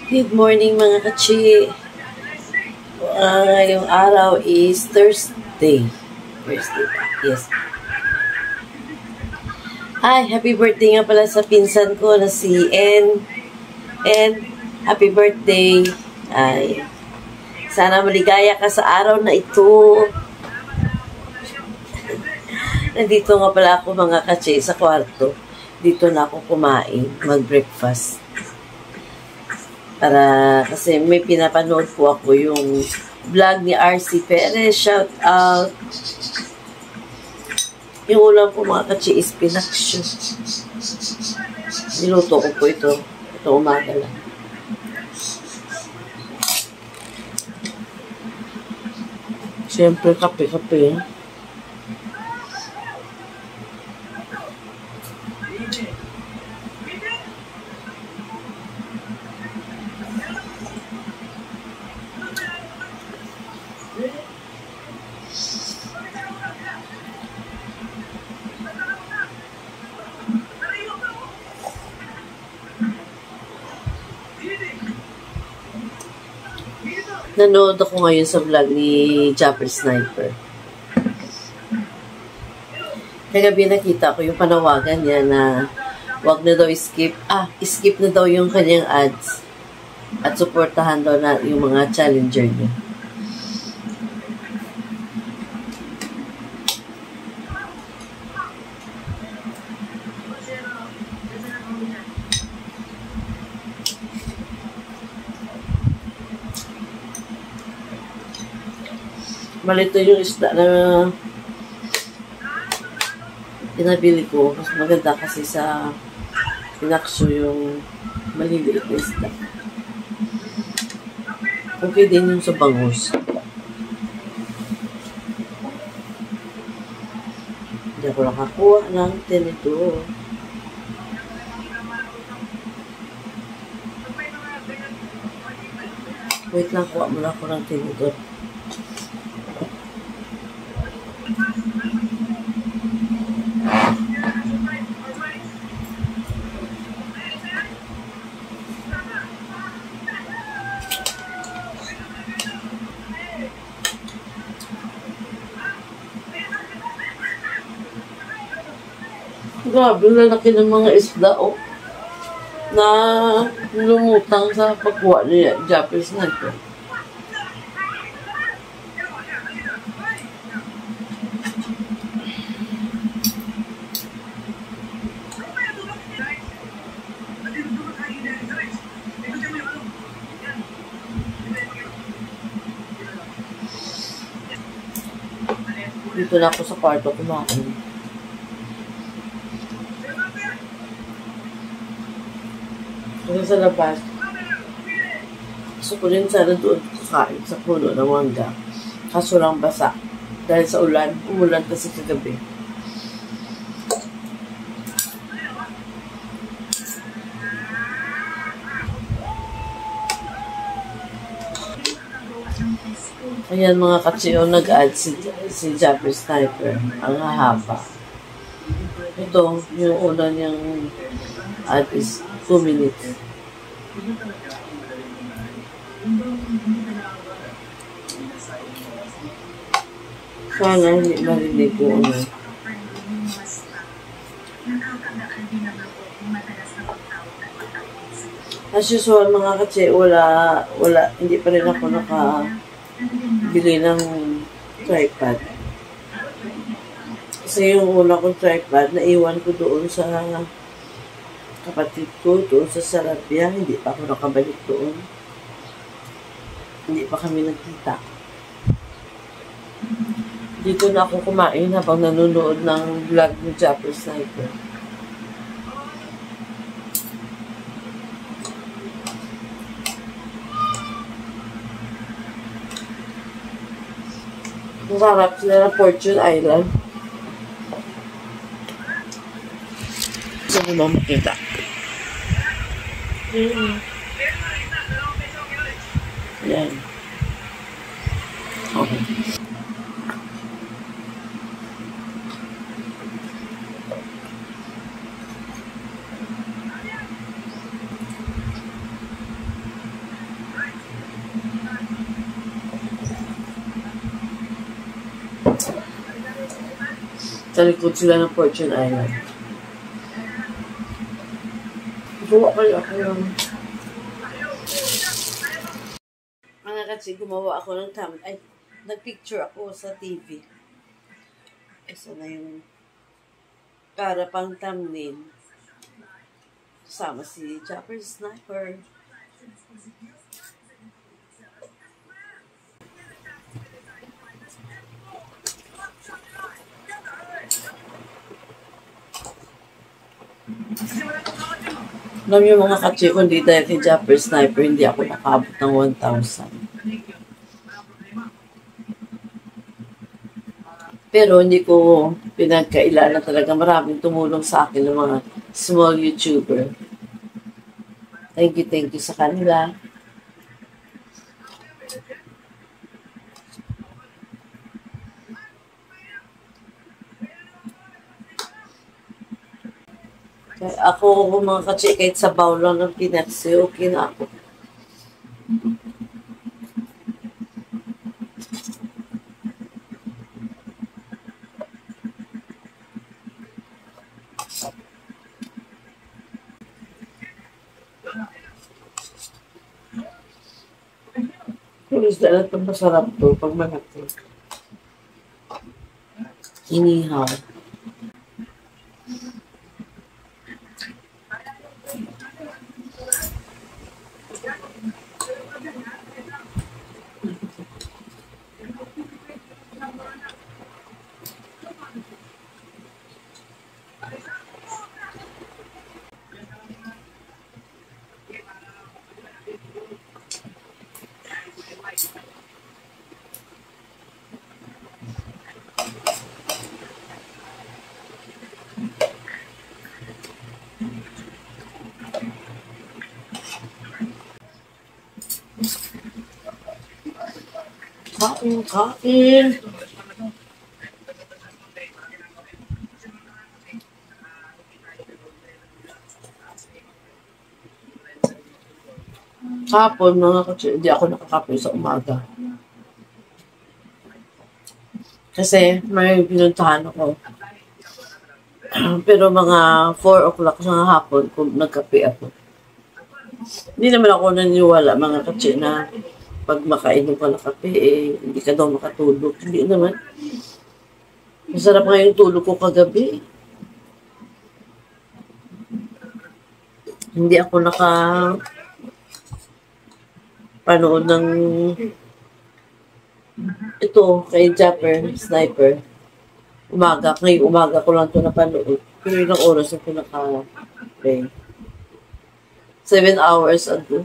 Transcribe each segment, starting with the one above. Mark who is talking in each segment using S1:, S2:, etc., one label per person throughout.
S1: Good morning mga kachi. Ngayong araw is Thursday. Yes. Hi, happy birthday nga pala sa pinsan ko na si N. And happy birthday. Ay, sana maligaya ka sa araw na ito. Nandito nga pala ako mga kachi sa kwarto. Dito na ako kumain, mag-breakfast. Kasi may pinapanood po ako yung vlog ni RC Perez. Shout out. Yung ulam ko mga kachi is pinaksyo. Niluto ko po ito. Ito umaga lang. Siyempre kape-kape. Nanood ako ngayon sa vlog ni Japper Sniper. Kagabi nakita ko yung panawagan niya na wag na daw skip na daw yung kanyang ads at suportahan daw na yung mga challenger niya. Malito yung isda na pinabili ko. Mas maganda kasi sa pinaksyo yung maliliit na isda. Okay din yung sa bangus. Hindi ako nakakuha ng tinidor. Wait lang, kuha muna ako ng tinidor. Grabe, lalaki ng mga isda, na lumutang sa pagkuha niya, Japanese na ito. Dito na ako sa kwarto kumain. Kasi sa labas, gusto ko rin sana doon kakain sa puno ng mangga. Kaso lang basa. Dahil sa ulan, umulan kasi kagabi. Ayan mga katsiyo, nag-add si Japper Sniper. Ang hahaba. Ito, yung una niyang add is 2 minutes. Sana hindi marinig ko As usual mga katse, hindi pa rin ako nakabili ng tripod. Kasi yung una kong tripod, naiwan ko doon sa kapatid ko, doon sa Sarabia. Hindi pa ako nakabalik doon. Hindi pa kami nagkita. Dito na ako kumain habang nanonood ng vlog ni Japper Sniper. Masarap sila ng Fortune Island. Gusto mo ba makita? Yan. Okay. Sa likod sila ng Fortune Island. Gawa kayo ako ng... Mga katsi, gumawa ako ng thumbnail. Ay, nagpicture ako sa TV. Isa na yung para pang thumbnail. Sama si Japper Sniper. Alam niyo mga katsi, kung di dahil kay Japper Sniper, hindi ako nakabot ng 1,000. Pero hindi ko pinagkailan talaga. Maraming tumulong sa akin ng mga small YouTuber. Thank you sa kanila. Ako, mga katsi, kahit sa bawl lang ng pinatsi, okay na ako. Pulis na lang itong masarap to pag malaki. Inihaw. Kain. Hapon, mga katsi, hindi ako nakakape sa umaga. Kasi may pinuntahan ako. Pero mga 4 o'clock sa hapon, kung nagkape ako. Hindi naman ako naniniwala, mga katsi, na pag makainom ka ng kape, hindi ka daw makatulog. Hindi naman. Masarap nga yung tulog ko kagabi. Hindi ako panood ng ito kay Japper Sniper. Ngayong umaga ko lang ito napanood. Pero ilang oras ako naka-play. 7 hours ago.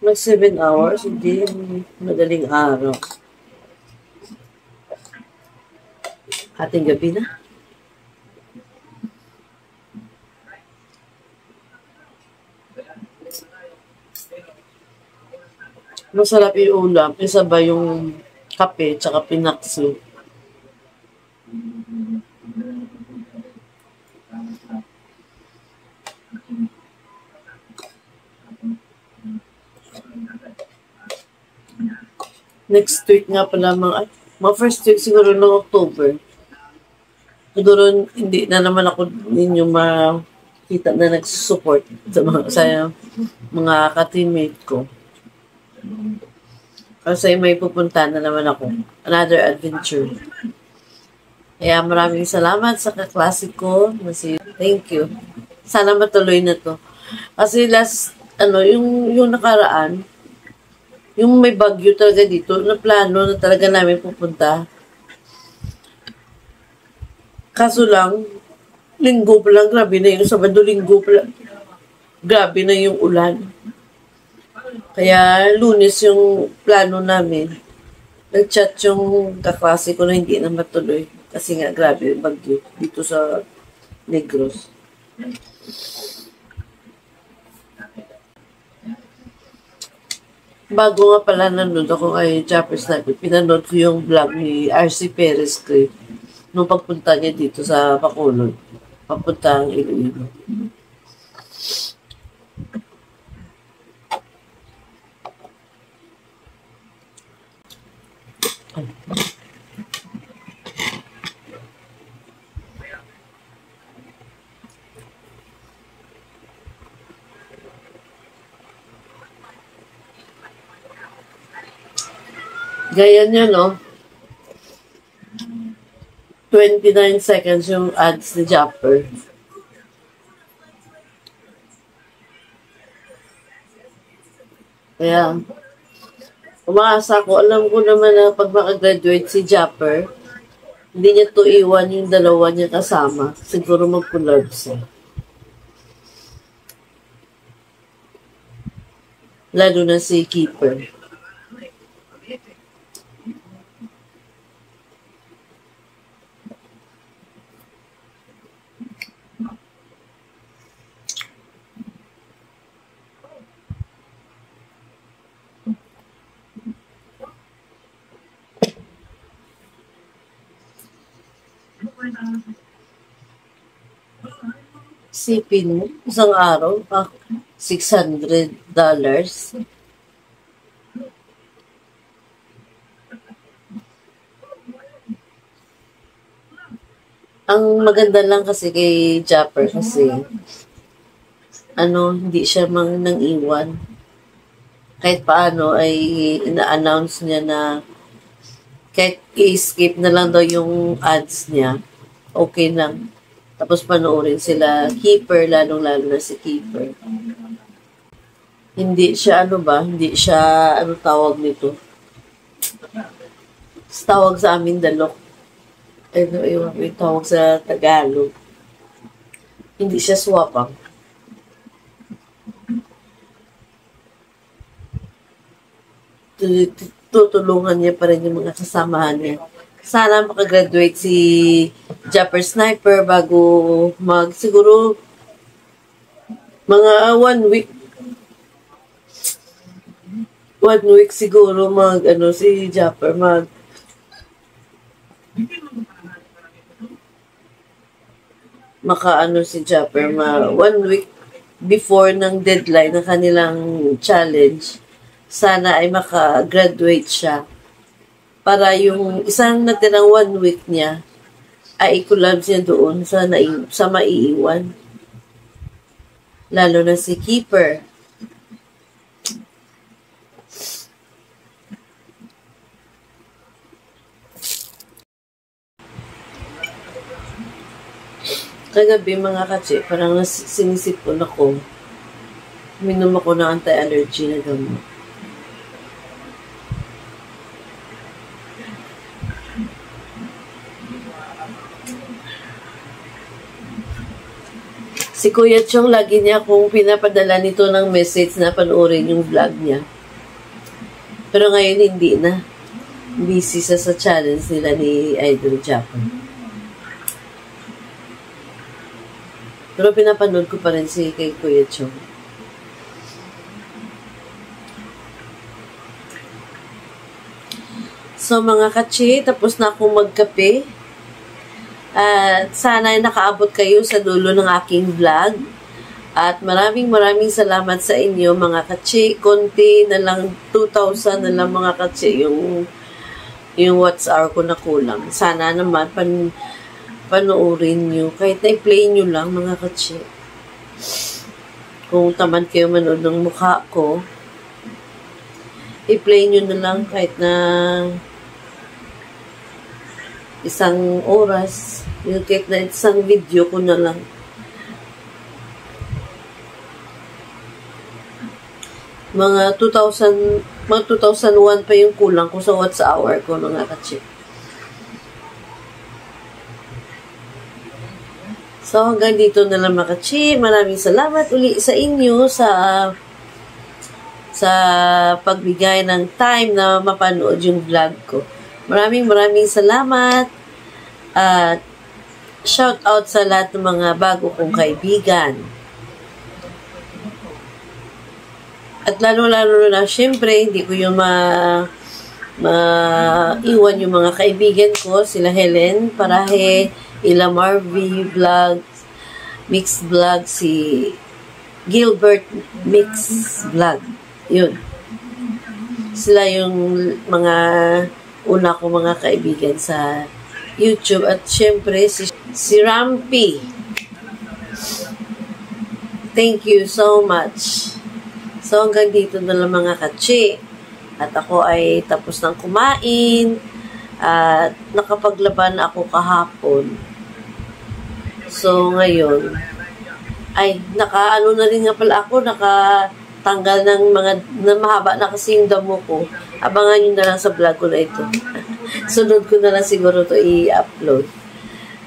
S1: Mag 7 hours, hindi madaling araw. Ating gabi na. Masarap yung ulam, isa ba yung kape tsaka pinakso. Next week nga pala, mga first week siguro ng October. Siguro hindi na naman ako ninyo makita na nagsusupport sa mga ka-teammate ko. Kasi may pupunta na naman ako. Another adventure. Kaya maraming salamat sa kaklase ko. Thank you. Sana matuloy na to. Kasi yung nakaraan, yung may bagyo talaga dito, na plano na talaga namin pupunta. Kaso lang, linggo pa lang, grabe na yung Sabado, linggo pa lang, grabe na yung ulan. Kaya Lunes yung plano namin. Nag-chat yung kaklase ko na hindi na matuloy. Kasi nga, grabe yung bagyo dito sa Negros. Bago nga pala nanood ako kay Japper Sniper, pinanood ko yung vlog ni RC Perez Clip nung pagpunta niya dito sa Bacolod. Papunta ang Iloilo. Gaya nyo, no? 29 seconds yung ads ni Japper. Kaya, umaasa ko, alam ko naman na pag makagraduate si Japper, hindi niya to iwan yung dalawa niya kasama. Siguro mag-collab siya. Lalo na si Keeper. Sipin mo, isang araw, $600. Ang maganda lang kasi kay Japper kasi, hindi siya nang iwan. Kahit paano ay ina-announce niya na kahit i-skip na lang daw yung ads niya, okay lang. Tapos panoorin sila Keeper, lalong-lalo na si Keeper. Hindi siya, tawag nito? Tawag sa amin dalok. May tawag sa Tagalog. Hindi siya swapang. Tutulungan niya pa rin yung mga kasamahan niya. Sana makagraduate si Japper Sniper bago siguro mga 1 week. 1 week siguro si Japper si Japper 1 week before ng deadline ng kanilang challenge. Sana ay makagraduate siya. Para yung isang natirang 1 week niya, ay i-collab siya doon sa maiiwan. Lalo na si Keeper. Kagabi mga katsi, parang sinisipon ako. Minom ako ng anti-allergy na gamot. Si Kuya Chong, lagi niya akong pinapadala nito ng message na panoorin yung vlog niya. Pero ngayon hindi na. Busy sa challenge nila ni Idol Japper. Pero pinapanood ko pa rin kay Kuya Chong. So mga katsi, tapos na akong magkape. At sana ay nakaabot kayo sa dulo ng aking vlog. At maraming salamat sa inyo mga katsi. Konti na lang, 2,000 na lang mga katsi yung watch hour ko na kulang. Sana naman panoorin nyo. Kahit na-play nyo lang mga katsi. Kung tamad kayo manood ng mukha ko, i-play nyo na lang kahit na isang oras, yung kahit na isang video ko na lang. Mga 2001 pa yung kulang ko sa watch hour ko mga katsi. So hanggang dito na lang mga katsi. Maraming salamat uli sa inyo sa pagbigay ng time na mapanood yung vlog ko. Maraming salamat at shout out sa lahat ng mga bago kong kaibigan. At lalo na, syempre, hindi ko yung maiwan yung mga kaibigan ko, sila Helen Parahe, Ila Marvy Vlog, Mix Vlog, si Gilbert Mix Vlog. Yun. Sila yung mga una ko mga kaibigan sa YouTube. At syempre, si Rampi. Thank you so much. So, hanggang dito na lang mga katsi. At ako ay tapos ng kumain. At nakapaglaban ako kahapon. So, ngayon, ay, nakaano na rin nga pala ako, nakatanggal ng mga, na mahaba na kasi yung damo ko. Abangan nyo na lang sa vlog ko na ito. Sunod ko na lang siguro to i-upload.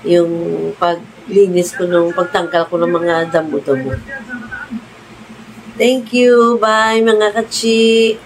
S1: Yung paglinis ko nung pagtanggal ko ng mga damo-damo. Thank you. Bye, mga kachi.